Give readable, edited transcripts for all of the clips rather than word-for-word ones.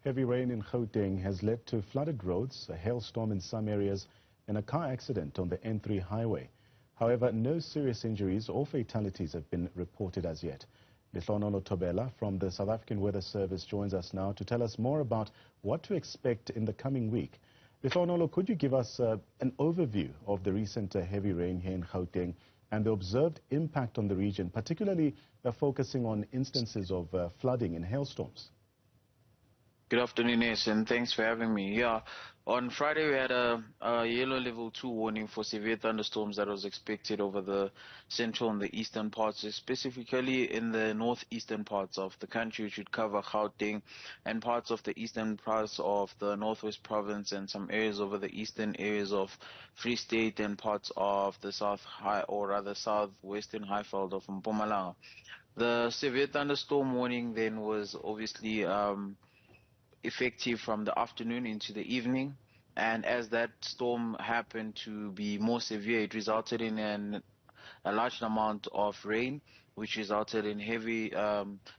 Heavy rain in Gauteng has led to flooded roads, a hailstorm in some areas, and a car accident on the N3 highway. However, no serious injuries or fatalities have been reported as yet. Lehlohonolo Thobela from the South African Weather Service joins us now to tell us more about what to expect in the coming week. Lehlohonolo, could you give us an overview of the recent heavy rain here in Gauteng and the observed impact on the region, particularly focusing on instances of flooding and hailstorms? Good afternoon, Ace, and thanks for having me. Yeah, on Friday we had a yellow level 2 warning for severe thunderstorms that was expected over the central and the eastern parts, specifically in the northeastern parts of the country, which would cover Gauteng and parts of the eastern parts of the northwest province and some areas over the eastern areas of Free State and parts of the south high, or rather southwestern highveld of Mpumalanga. The severe thunderstorm warning then was obviously effective from the afternoon into the evening, and as that storm happened to be more severe, it resulted in a large amount of rain, which resulted in heavy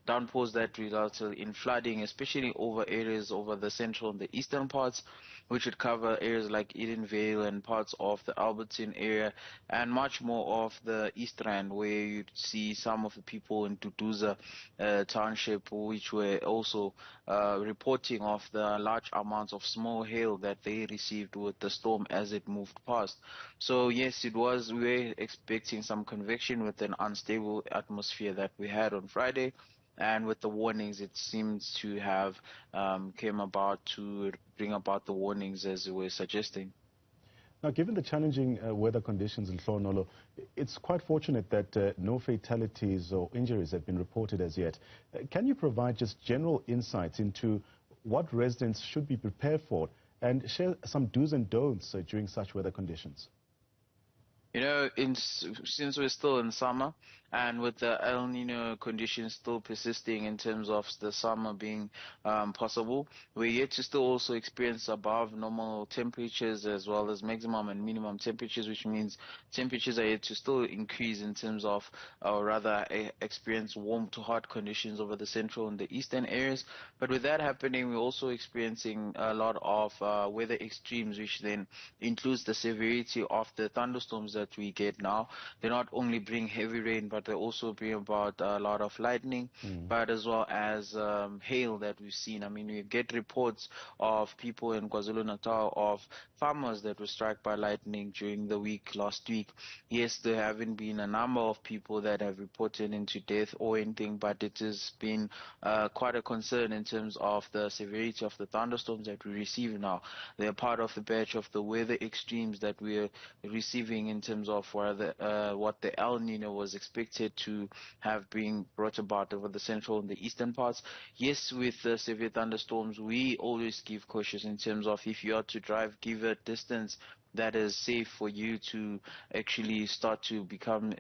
downpours that resulted in flooding, especially over areas over the central and the eastern parts, which would cover areas like Edenvale and parts of the Alberton area, and much more of the East Rand, where you'd see some of the people in Tutuza township, which were also reporting of the large amounts of small hail that they received with the storm as it moved past. So yes, we were expecting some convection with an unstable atmosphere that we had on Friday, and with the warnings, it seems to have came about to bring about the warnings as we were suggesting. Now, given the challenging weather conditions in Lehlohonolo, it's quite fortunate that no fatalities or injuries have been reported as yet. Can you provide just general insights into what residents should be prepared for and share some do's and don'ts during such weather conditions? You know, since we're still in summer and with the El Nino conditions still persisting in terms of the summer being possible, we're yet to still also experience above normal temperatures as well as maximum and minimum temperatures, which means temperatures are yet to still increase in terms of, or rather experience warm to hot conditions over the central and the eastern areas. But with that happening, we're also experiencing a lot of weather extremes, which then includes the severity of the thunderstorms that we get now. They not only bring heavy rain, but they also bring about a lot of lightning, but as well as hail that we've seen. I mean, we get reports of people in KwaZulu-Natal, of farmers that were struck by lightning during the last week. Yes, there haven't been a number of people that have reported into death or anything, but it has been quite a concern in terms of the severity of the thunderstorms that we receive now. They're part of the batch of the weather extremes that we're receiving in terms of what the El Nino was expected to have been brought about over the central and the eastern parts. Yes, with severe thunderstorms, we always give cautious in terms of if you are to drive, give a distance that is safe for you to actually start to become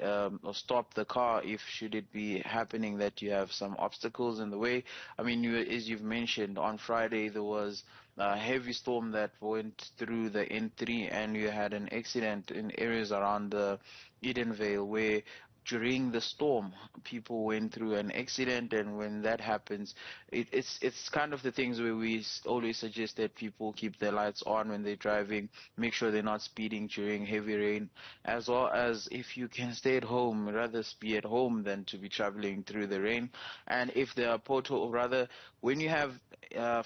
or stop the car if should it be happening that you have some obstacles in the way. I mean, as you've mentioned, on Friday there was a heavy storm that went through the N3, and you had an accident in areas around the Edenvale where during the storm people went through an accident. And when that happens, it's kind of the things where we always suggest that people keep their lights on when they're driving, make sure they're not speeding during heavy rain, as well as if you can stay at home, rather be at home than to be traveling through the rain. And if there are potholes, rather when you have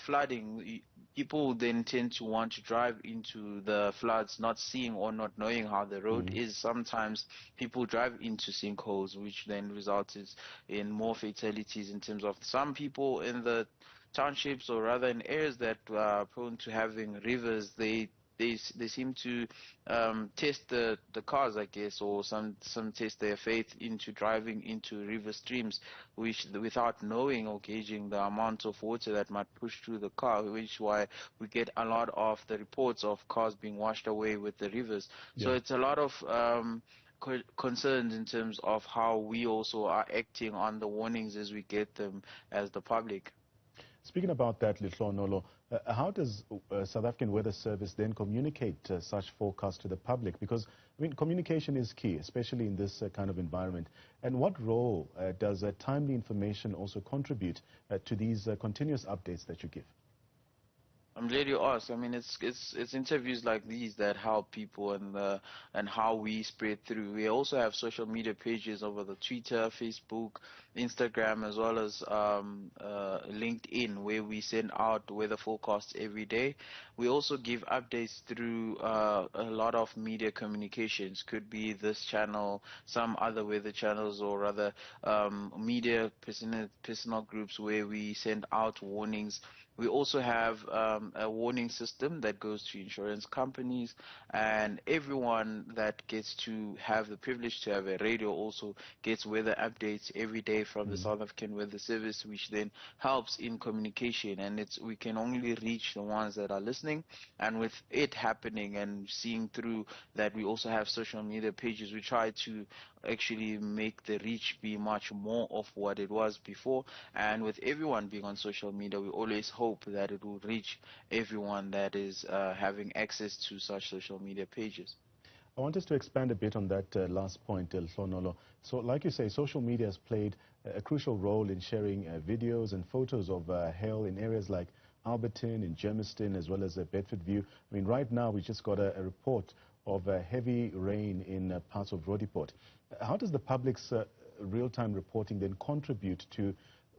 flooding, people then tend to want to drive into the floods, not seeing or not knowing how the road is. Sometimes people drive into sinkholes, which then results in more fatalities in terms of some people in the townships, or rather in areas that are prone to having rivers. They seem to test the cars, I guess, or some test their faith into driving into river streams, which without knowing or gauging the amount of water that might push through the car, which is why we get a lot of the reports of cars being washed away with the rivers. Yeah. So it's a lot of concerns in terms of how we also are acting on the warnings as we get them as the public. Speaking about that, Lehlohonolo, how does South African Weather Service then communicate such forecasts to the public? Because, I mean, communication is key, especially in this kind of environment. And what role does timely information also contribute to these continuous updates that you give? I'm glad you asked. I mean, it's interviews like these that help people and how we spread through. We also have social media pages over the Twitter, Facebook, Instagram, as well as LinkedIn, where we send out weather forecasts every day. We also give updates through a lot of media communications. Could be this channel, some other weather channels, or other media personal groups where we send out warnings. We also have a warning system that goes to insurance companies, and everyone that gets to have the privilege to have a radio also gets weather updates every day from the South African Weather Service, which then helps in communication. And we can only reach the ones that are listening. And with it happening and seeing through that, we also have social media pages. We try to actually make the reach be much more of what it was before. And with everyone being on social media, we always hope that it will reach everyone that is having access to such social media pages. I want us to expand a bit on that last point, Lehlohonolo. So, like you say, social media has played a crucial role in sharing videos and photos of hail in areas like Alberton, in Germiston, as well as Bedfordview. I mean, right now we just got a report of heavy rain in parts of Roodepoort. How does the public's real-time reporting then contribute to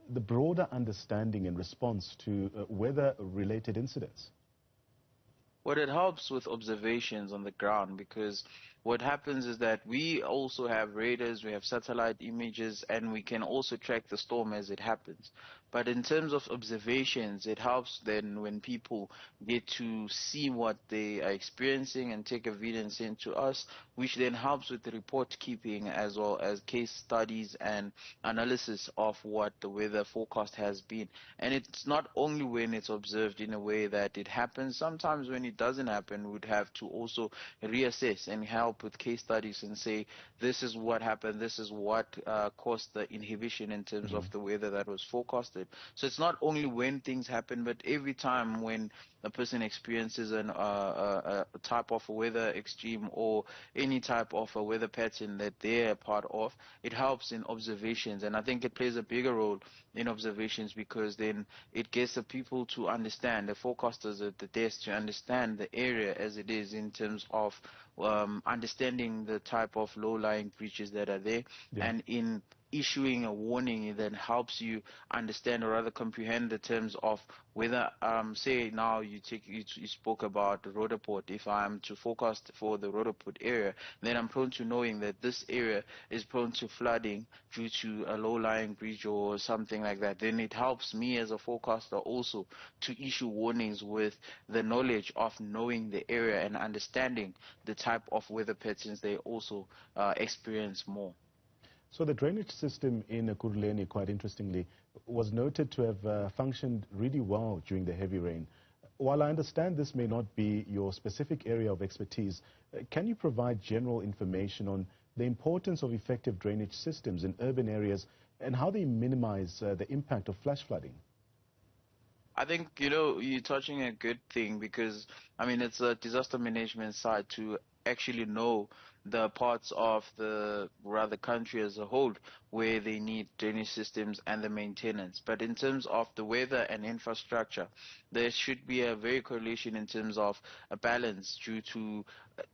the broader understanding and response to weather-related incidents? Well, it helps with observations on the ground, because what happens is that we also have radars, we have satellite images, and we can also track the storm as it happens. But in terms of observations, it helps then when people get to see what they are experiencing and take a video and send to us, which then helps with the report keeping as well as case studies and analysis of what the weather forecast has been. And it's not only when it's observed in a way that it happens. Sometimes when it doesn't happen, we'd have to also reassess and help with case studies and say, this is what happened, this is what caused the inhibition in terms of the weather that was forecasted. So it's not only when things happen, but every time when a person experiences a type of a weather extreme or any type of a weather pattern that they're a part of, it helps in observations. And I think it plays a bigger role in observations, because then it gets the people to understand, the forecasters at the desk, to understand the area as it is in terms of understanding the type of low-lying breaches that are there. Yeah. And in issuing a warning, it then helps you understand, or rather comprehend, the terms of whether, say now you spoke about Roodepoort. If I'm to forecast for the Roodepoort area, then I'm prone to knowing that this area is prone to flooding due to a low-lying breach or something like that. Then it helps me as a forecaster also to issue warnings with the knowledge of knowing the area and understanding the type of weather patterns they also experience more. So the drainage system in Ekurhuleni, quite interestingly, was noted to have functioned really well during the heavy rain. While I understand this may not be your specific area of expertise, can you provide general information on the importance of effective drainage systems in urban areas and how they minimize the impact of flash flooding? I think, you're touching a good thing, because, I mean, it's a disaster management side to actually know the parts of the rather country as a whole where they need drainage systems and the maintenance. But in terms of the weather and infrastructure, there should be a very correlation in terms of a balance, due to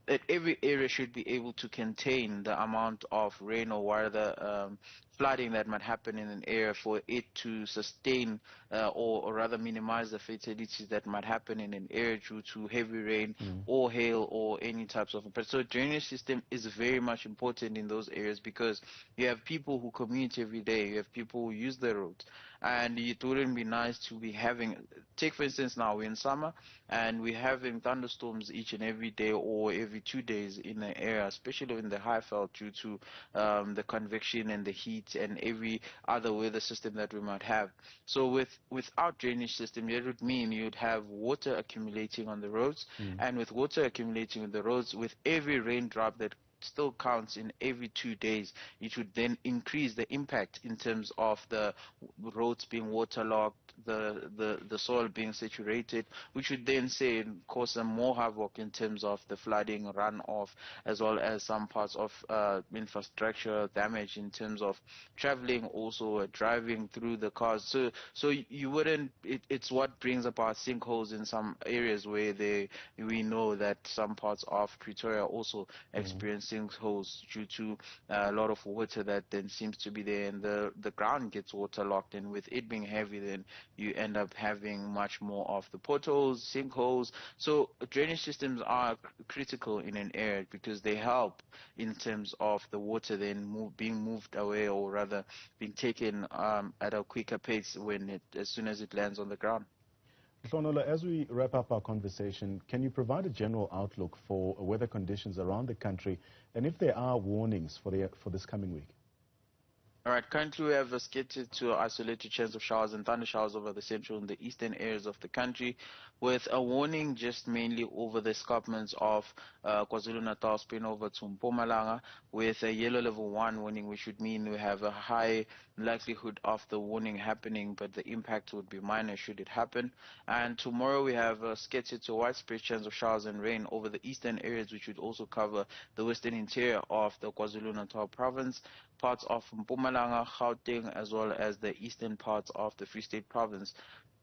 that every area should be able to contain the amount of rain or weather flooding that might happen in an area, for it to sustain or rather minimize the fatalities that might happen in an area due to heavy rain or hail or any types of. So drainage system is very much important in those areas, because you have people who commute every day, you have people who use the roads, and it wouldn't be nice to be having, take for instance now we're in summer and we're having thunderstorms each and every day or every 2 days in the area, especially in the Highveld, due to the convection and the heat and every other weather system that we might have. So without drainage system, it would mean you'd have water accumulating on the roads, and with water accumulating on the roads, with every raindrop that still counts in every 2 days, it would then increase the impact in terms of the roads being waterlogged, the soil being saturated, which would then say cause some more havoc in terms of the flooding, runoff, as well as some parts of infrastructure damage in terms of traveling, also driving through the cars. So you wouldn't. It's what brings about sinkholes in some areas where we know that some parts of Pretoria also experience sinkholes due to a lot of water that then seems to be there, and the ground gets waterlogged, and with it being heavy, then you end up having much more of the potholes, sinkholes. So drainage systems are critical in an area because they help in terms of the water then being moved away, or rather being taken at a quicker pace as soon as it lands on the ground. Lehlohonolo, as we wrap up our conversation, can you provide a general outlook for weather conditions around the country, and if there are warnings for this coming week? All right, currently we have a sketched to isolated chance of showers and thunder showers over the central and the eastern areas of the country, with a warning just mainly over the escarpments of KwaZulu-Natal, spin over to Mpumalanga, with a yellow level 1 warning, which would mean we have a high likelihood of the warning happening, but the impact would be minor should it happen. And tomorrow we have a sketched to widespread chance of showers and rain over the eastern areas, which would also cover the western interior of the KwaZulu-Natal province, parts of Mpumalanga, Gauteng, as well as the eastern parts of the Free State province.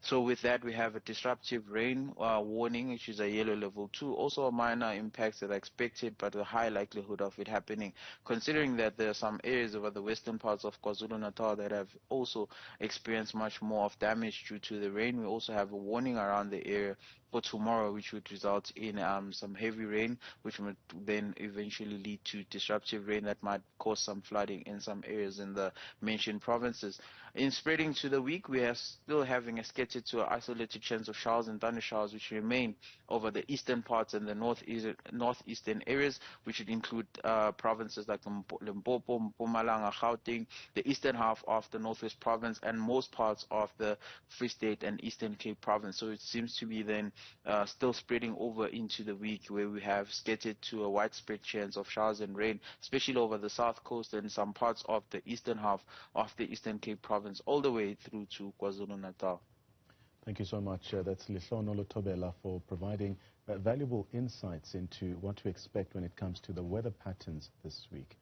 So with that, we have a disruptive rain warning, which is a yellow level 2. Also a minor impacts that are expected, but a high likelihood of it happening, considering that there are some areas over the western parts of KwaZulu-Natal that have also experienced much more of damage due to the rain. We also have a warning around the area for tomorrow, which would result in some heavy rain, which would then eventually lead to disruptive rain that might cause some flooding in some areas in the mentioned provinces. In spreading to the week, we are still having a sketched to isolated chance of showers and thunder showers, which remain over the eastern parts and the northeastern areas, which would include provinces like Limpopo, Mpumalanga, Gauteng, the eastern half of the Northwest province, and most parts of the Free State and Eastern Cape province. So it seems to be then still spreading over into the week, where we have sketched to a widespread chance of showers and rain, especially over the south coast and some parts of the eastern half of the Eastern Cape province, all the way through to KwaZulu-Natal. Thank you so much. That's Lehlohonolo Thobela for providing valuable insights into what to expect when it comes to the weather patterns this week.